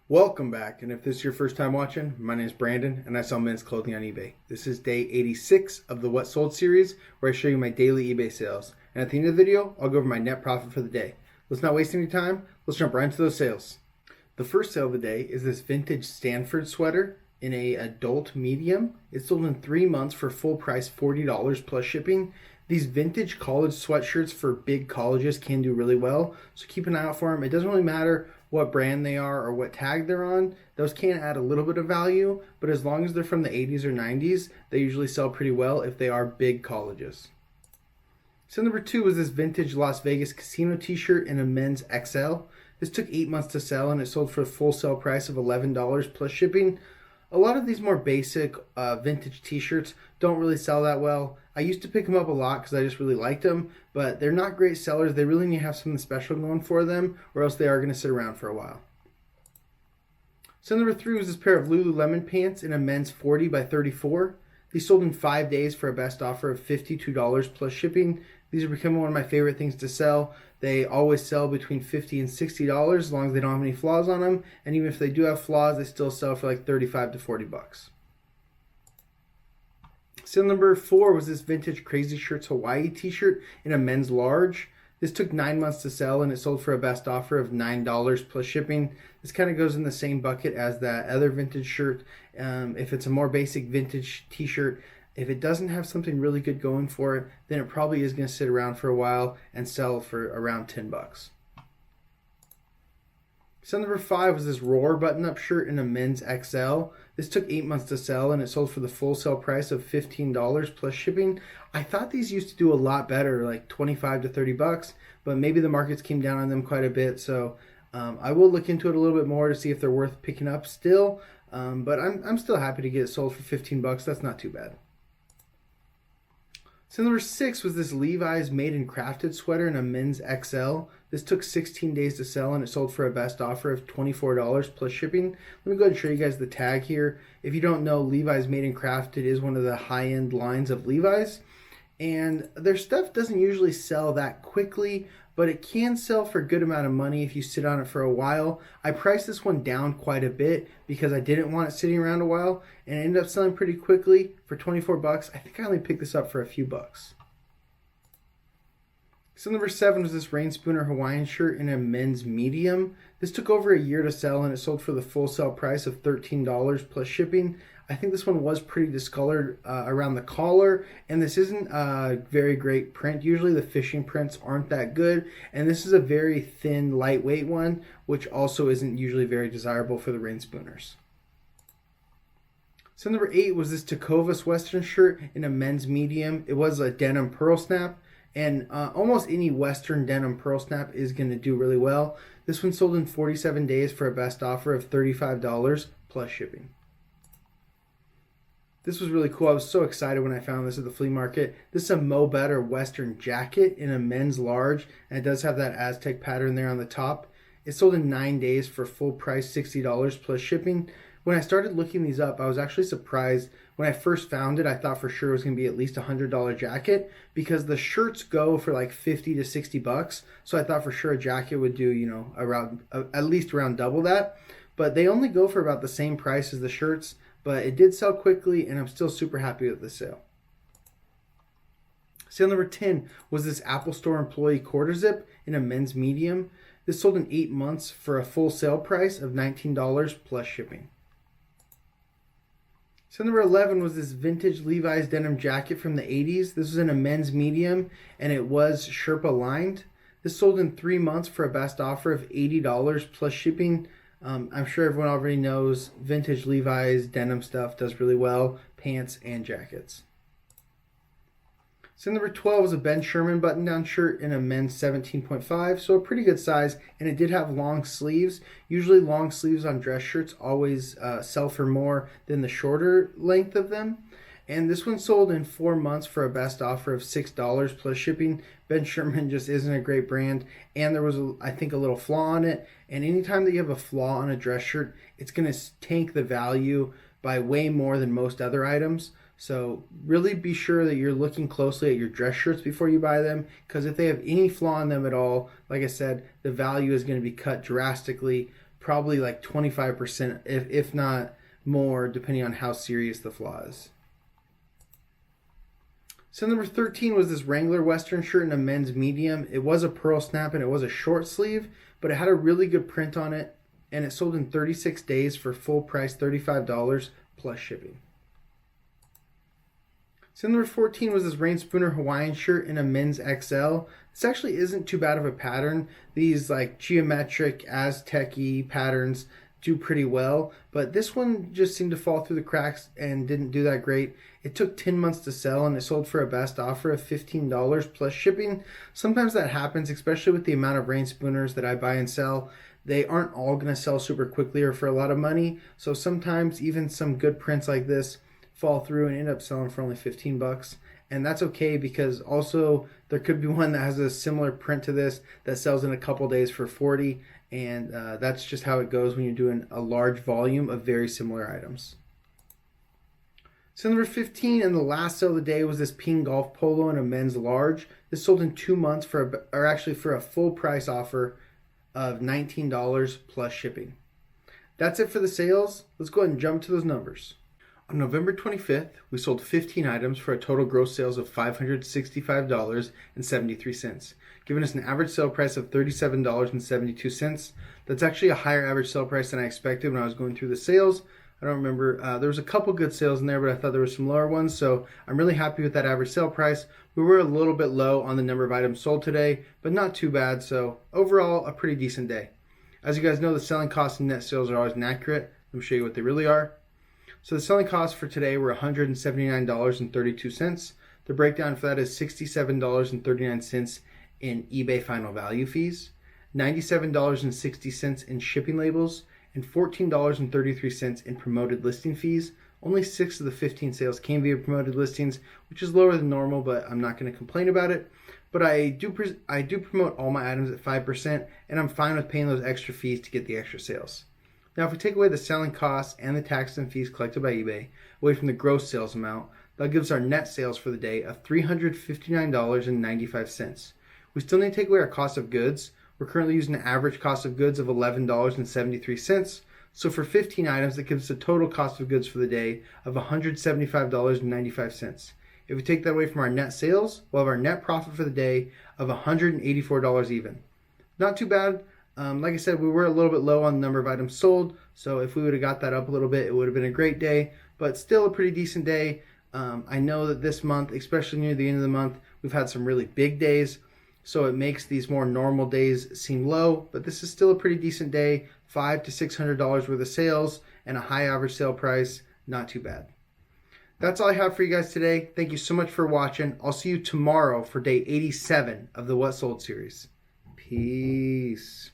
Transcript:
Welcome back, and if this is your first time watching, my name is Brandon, and I sell men's clothing on eBay. This is day 86 of the What Sold series, where I show you my daily eBay sales. And at the end of the video, I'll go over my net profit for the day. Let's not waste any time, let's jump right into those sales. The first sale of the day is this vintage Stanford sweater in a adult medium. It's sold in 3 months for full price $40 plus shipping. These vintage college sweatshirts for big colleges can do really well, so keep an eye out for them. It doesn't really matter what brand they are or what tag they're on. Those can add a little bit of value, but as long as they're from the 80s or 90s, they usually sell pretty well if they are big colleges. So number 2 is this vintage Las Vegas casino t-shirt in a men's XL. This took 8 months to sell, and it sold for a full sale price of $11 plus shipping. A lot of these more basic vintage t-shirts don't really sell that well. I used to pick them up a lot because I just really liked them, but they're not great sellers. They really need to have something special going for them, or else they are going to sit around for a while. So number 3 was this pair of Lululemon pants in a men's 40 by 34. These sold in 5 days for a best offer of $52 plus shipping. These are becoming one of my favorite things to sell. They always sell between $50 and $60 as long as they don't have any flaws on them. And even if they do have flaws, they still sell for like $35 to $40. Sale number 4 was this vintage Crazy Shirts Hawaii t-shirt in a men's large. This took 9 months to sell, and it sold for a best offer of $9 plus shipping. This kind of goes in the same bucket as that other vintage shirt. If it's a more basic vintage t-shirt, if it doesn't have something really good going for it, then it probably is going to sit around for a while and sell for around $10. So number 5 was this Roar button-up shirt in a men's XL. This took 8 months to sell, and it sold for the full sale price of $15 plus shipping. I thought these used to do a lot better, like $25 to $30, but maybe the markets came down on them quite a bit. So I will look into it a little bit more to see if they're worth picking up still. But I'm still happy to get it sold for $15. That's not too bad. So number 6 was this Levi's Made and Crafted sweater in a men's XL. This took 16 days to sell, and it sold for a best offer of $24 plus shipping. Let me go ahead and show you guys the tag here. If you don't know, Levi's Made and Crafted is one of the high-end lines of Levi's. And their stuff doesn't usually sell that quickly, but it can sell for a good amount of money if you sit on it for a while. I priced this one down quite a bit because I didn't want it sitting around a while, and it ended up selling pretty quickly for $24. I think I only picked this up for a few bucks. So number 7 was this Rain Spooner Hawaiian shirt in a men's medium. This took over a year to sell, and it sold for the full sale price of $13 plus shipping. I think this one was pretty discolored around the collar, and this isn't a very great print. Usually the fishing prints aren't that good, and this is a very thin, lightweight one, which also isn't usually very desirable for the Rain Spooners. So number 8 was this Tecovas Western shirt in a men's medium. It was a denim pearl snap, and almost any Western denim pearl snap is going to do really well. This one sold in 47 days for a best offer of $35 plus shipping. This was really cool. I was so excited when I found this at the flea market. This is a Mo Better Western jacket in a men's large, and it does have that Aztec pattern there on the top. It sold in 9 days for full price $60 plus shipping. When I started looking these up, I was actually surprised. When I first found it, I thought for sure it was going to be at least a $100 jacket because the shirts go for like $50 to $60. So I thought for sure a jacket would do, around at least around double that. But they only go for about the same price as the shirts. But it did sell quickly, and I'm still super happy with the sale. Sale number 10 was this Apple Store employee quarter zip in a men's medium. This sold in 8 months for a full sale price of $19 plus shipping. So number 11 was this vintage Levi's denim jacket from the 80s. This was in a men's medium, and it was Sherpa lined. This sold in 3 months for a best offer of $80 plus shipping. I'm sure everyone already knows vintage Levi's denim stuff does really well, pants and jackets. So number 12 was a Ben Sherman button-down shirt in a men's 17.5, so a pretty good size, and it did have long sleeves. Usually long sleeves on dress shirts always sell for more than the shorter length of them. And this one sold in 4 months for a best offer of $6 plus shipping. Ben Sherman just isn't a great brand, and there was, I think, a little flaw on it. And anytime that you have a flaw on a dress shirt, it's going to tank the value by way more than most other items. So really be sure that you're looking closely at your dress shirts before you buy them, because if they have any flaw in them at all, like I said, the value is going to be cut drastically probably like 25%, if not more, depending on how serious the flaw is. So number 13 was this Wrangler Western shirt in a men's medium. It was a pearl snap and it was a short sleeve, but it had a really good print on it, and it sold in 36 days for full price $35 plus shipping. So number 14 was this Rain Spooner Hawaiian shirt in a men's XL. This actually isn't too bad of a pattern. These like geometric Aztec-y patterns do pretty well, but this one just seemed to fall through the cracks and didn't do that great. It took 10 months to sell, and it sold for a best offer of $15 plus shipping. Sometimes that happens, especially with the amount of Rain Spooners that I buy and sell. They aren't all going to sell super quickly or for a lot of money, so sometimes even some good prints like this fall through and end up selling for only 15 bucks. And that's okay, because also there could be one that has a similar print to this that sells in a couple days for 40, and that's just how it goes when you're doing a large volume of very similar items. So number 15 and the last sale of the day was this Ping Golf Polo in a men's large. This sold in 2 months for a full price offer of $19 plus shipping. That's it for the sales. Let's go ahead and jump to those numbers. On November 25th, we sold 15 items for a total gross sales of $565.73, giving us an average sale price of $37.72. That's actually a higher average sale price than I expected when I was going through the sales. I don't remember. There was a couple good sales in there, but I thought there were some lower ones, so I'm really happy with that average sale price. We were a little bit low on the number of items sold today, but not too bad, so overall, a pretty decent day. As you guys know, the selling costs and net sales are always inaccurate. Let me show you what they really are. So the selling costs for today were $179.32. The breakdown for that is $67.39 in eBay final value fees, $97.60 in shipping labels, and $14.33 in promoted listing fees. Only 6 of the 15 sales came via promoted listings, which is lower than normal, but I'm not going to complain about it. But I do promote all my items at 5%, and I'm fine with paying those extra fees to get the extra sales. Now, if we take away the selling costs and the taxes and fees collected by eBay, away from the gross sales amount, that gives our net sales for the day of $359.95. We still need to take away our cost of goods. We're currently using an average cost of goods of $11.73. So for 15 items, that gives us a total cost of goods for the day of $175.95. If we take that away from our net sales, we'll have our net profit for the day of $184 even. Not too bad. Like I said, we were a little bit low on the number of items sold, so if we would have got that up a little bit, it would have been a great day, but still a pretty decent day. I know that this month, especially near the end of the month, we've had some really big days, so it makes these more normal days seem low, but this is still a pretty decent day. $500 to $600 worth of sales and a high average sale price. Not too bad. That's all I have for you guys today. Thank you so much for watching. I'll see you tomorrow for day 87 of the What Sold series. Peace.